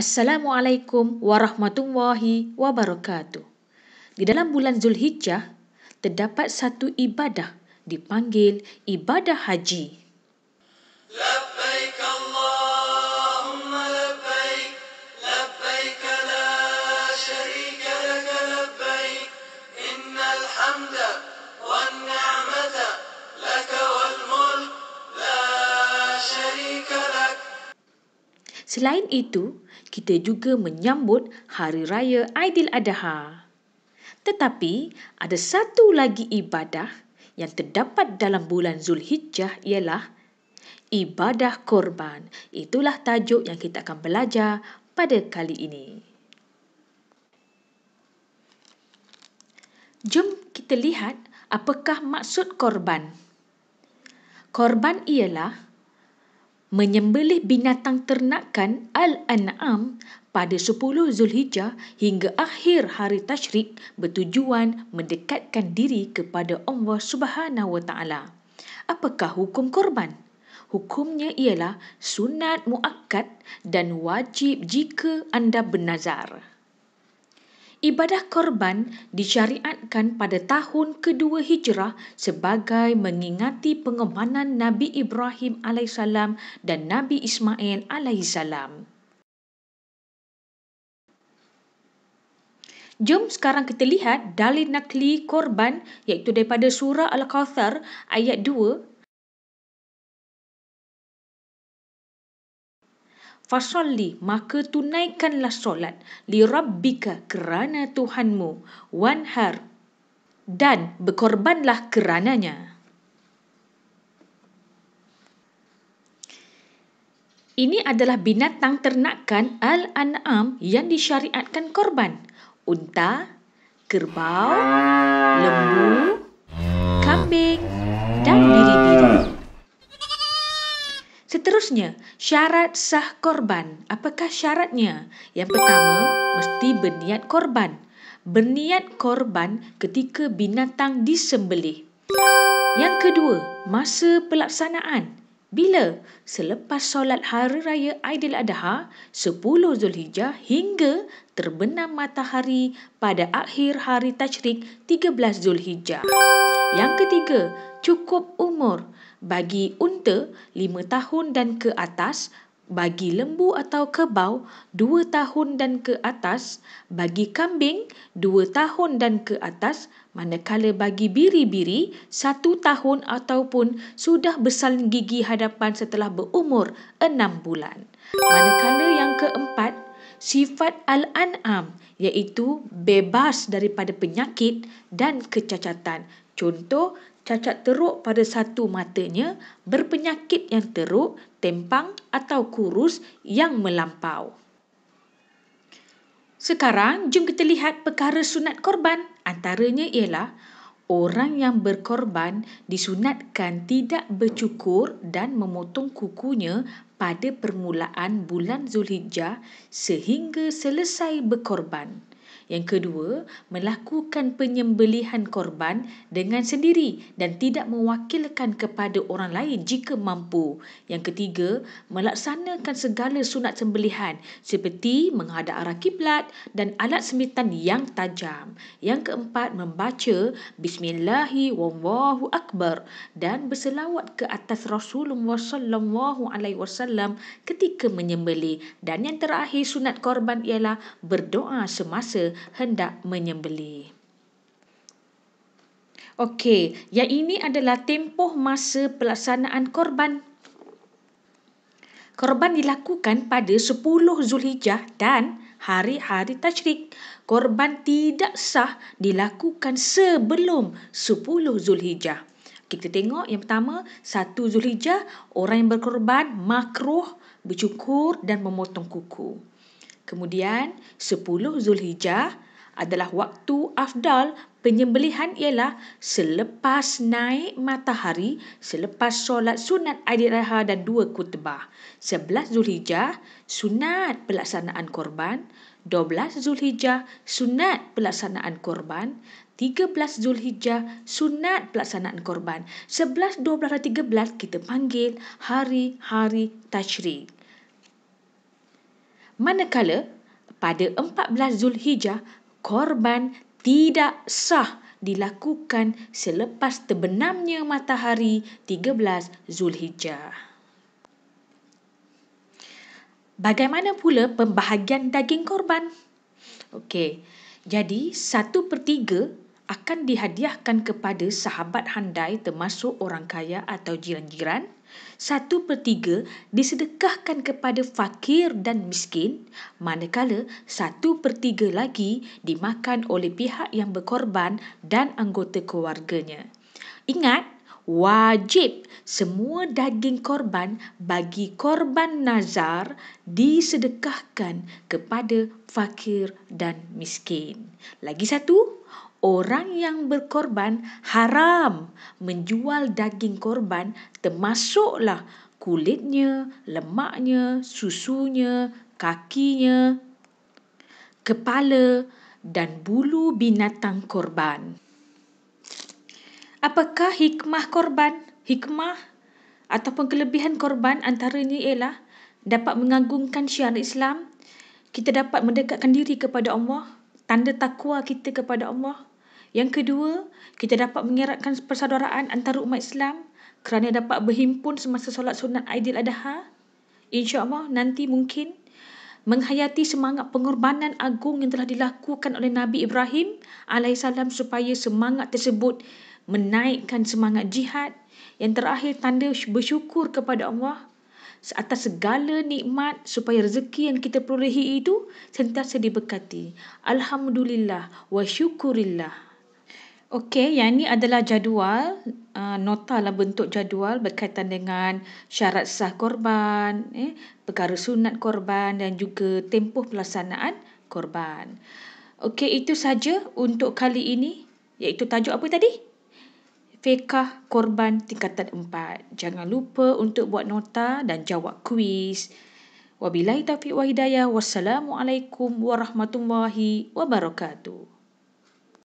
Assalamualaikum warahmatullahi wabarakatuh. Di dalam bulan Zulhijjah, terdapat satu ibadah dipanggil ibadah haji. لبيك اللهم لبيك لبيك لا شريك لك لبيك إن الحمد والنعمة لك والملك لا شريك لك. Selain itu, kita juga menyambut Hari Raya Aidiladha. Tetapi, ada satu lagi ibadah yang terdapat dalam bulan Zulhijjah ialah ibadah korban. Itulah tajuk yang kita akan belajar pada kali ini. Jom kita lihat apakah maksud korban. Korban ialah menyembelih binatang ternakan Al-An'am pada 10 Zulhijjah hingga akhir hari Tasyrik bertujuan mendekatkan diri kepada Allah Subhanahu Wa Taala. Apakah hukum korban? Hukumnya ialah sunat muakkad dan wajib jika anda bernazar. Ibadah korban disyariatkan pada tahun kedua Hijrah sebagai mengingati pengorbanan Nabi Ibrahim AS dan Nabi Ismail AS. Jom sekarang kita lihat dalil nakli korban iaitu daripada surah Al-Kawthar ayat 2. Fasalli, maka tunaikanlah solat li rabbika, kerana Tuhanmu, wanhar, dan berkorbanlah kerananya. Ini adalah binatang ternakan Al-An'am yang disyariatkan korban. Unta, kerbau, lembu, kambing dan biri-biri. Seterusnya, syarat sah korban. Apakah syaratnya? Yang pertama, mesti berniat korban. Berniat korban ketika binatang disembelih. Yang kedua, masa pelaksanaan. Bila? Selepas solat Hari Raya Aidiladha 10 Zulhijjah hingga terbenam matahari pada akhir hari Tasyrik 13 Zulhijjah. Yang ketiga, cukup umur. Bagi unta 5 tahun dan ke atas, bagi lembu atau kerbau 2 tahun dan ke atas, bagi kambing 2 tahun dan ke atas, manakala bagi biri-biri 1 tahun ataupun sudah bersalin gigi hadapan setelah berumur 6 bulan. Manakala yang keempat, sifat Al-An'am iaitu bebas daripada penyakit dan kecacatan. Contoh, cacat teruk pada satu matanya, berpenyakit yang teruk, tempang atau kurus yang melampau. Sekarang, jom kita lihat perkara sunat korban. Antaranya ialah orang yang berkorban disunatkan tidak bercukur dan memotong kukunya pada permulaan bulan Zulhijjah sehingga selesai berkorban. Yang kedua, melakukan penyembelihan korban dengan sendiri dan tidak mewakilkan kepada orang lain jika mampu. Yang ketiga, melaksanakan segala sunat sembelihan seperti menghadap arah kiblat dan alat semitan yang tajam. Yang keempat, membaca Bismillahi wallahu akbar dan berselawat ke atas Rasulullah SAW ketika menyembelih. Dan yang terakhir sunat korban ialah berdoa semasa hendak menyembelih. Okey, yang ini adalah tempoh masa pelaksanaan korban. Korban dilakukan pada 10 Zulhijjah dan hari-hari Tasyrik. Korban tidak sah dilakukan sebelum 10 Zulhijjah. Kita tengok yang pertama, 1 Zulhijjah, orang yang berkorban makruh bercukur dan memotong kuku. Kemudian 10 Zulhijjah adalah waktu afdal penyembelihan ialah selepas naik matahari, selepas solat sunat Aidiladha dan 2 khutbah. 11 Zulhijjah, sunat pelaksanaan korban. 12 Zulhijjah, sunat pelaksanaan korban. 13 Zulhijjah, sunat pelaksanaan korban. 11, 12 dan 13 kita panggil hari-hari Tasyrik. Manakala pada 14 Zulhijjah, korban tidak sah dilakukan selepas terbenamnya matahari 13 Zulhijjah. Bagaimana pula pembahagian daging korban? Okey, jadi 1/3 akan dihadiahkan kepada sahabat handai termasuk orang kaya atau jiran-jiran. 1/3 disedekahkan kepada fakir dan miskin, manakala 1/3 lagi dimakan oleh pihak yang berkorban dan anggota keluarganya. Ingat, wajib semua daging korban bagi korban nazar disedekahkan kepada fakir dan miskin. Lagi satu, orang yang berkorban haram menjual daging korban termasuklah kulitnya, lemaknya, susunya, kakinya, kepala dan bulu binatang korban. Apakah hikmah korban? Hikmah ataupun kelebihan korban antaranya ialah dapat mengagungkan syiar Islam, kita dapat mendekatkan diri kepada Allah, tanda takwa kita kepada Allah. Yang kedua, kita dapat mengeratkan persaudaraan antara umat Islam kerana dapat berhimpun semasa solat sunat Aidiladha. InsyaAllah nanti mungkin menghayati semangat pengorbanan agung yang telah dilakukan oleh Nabi Ibrahim AS supaya semangat tersebut menaikkan semangat jihad. Yang terakhir, tanda bersyukur kepada Allah atas segala nikmat supaya rezeki yang kita perolehi itu sentiasa diberkati. Alhamdulillah wa syukurillah. Okey, yang ini adalah jadual, nota lah bentuk jadual berkaitan dengan syarat sah korban, perkara sunat korban dan juga tempoh pelaksanaan korban. Okey, itu saja untuk kali ini, iaitu tajuk apa tadi? Fiqh korban tingkatan 4. Jangan lupa untuk buat nota dan jawab kuis. Wabillahi taufiq wa hidayah. Wassalamualaikum warahmatullahi wabarakatuh.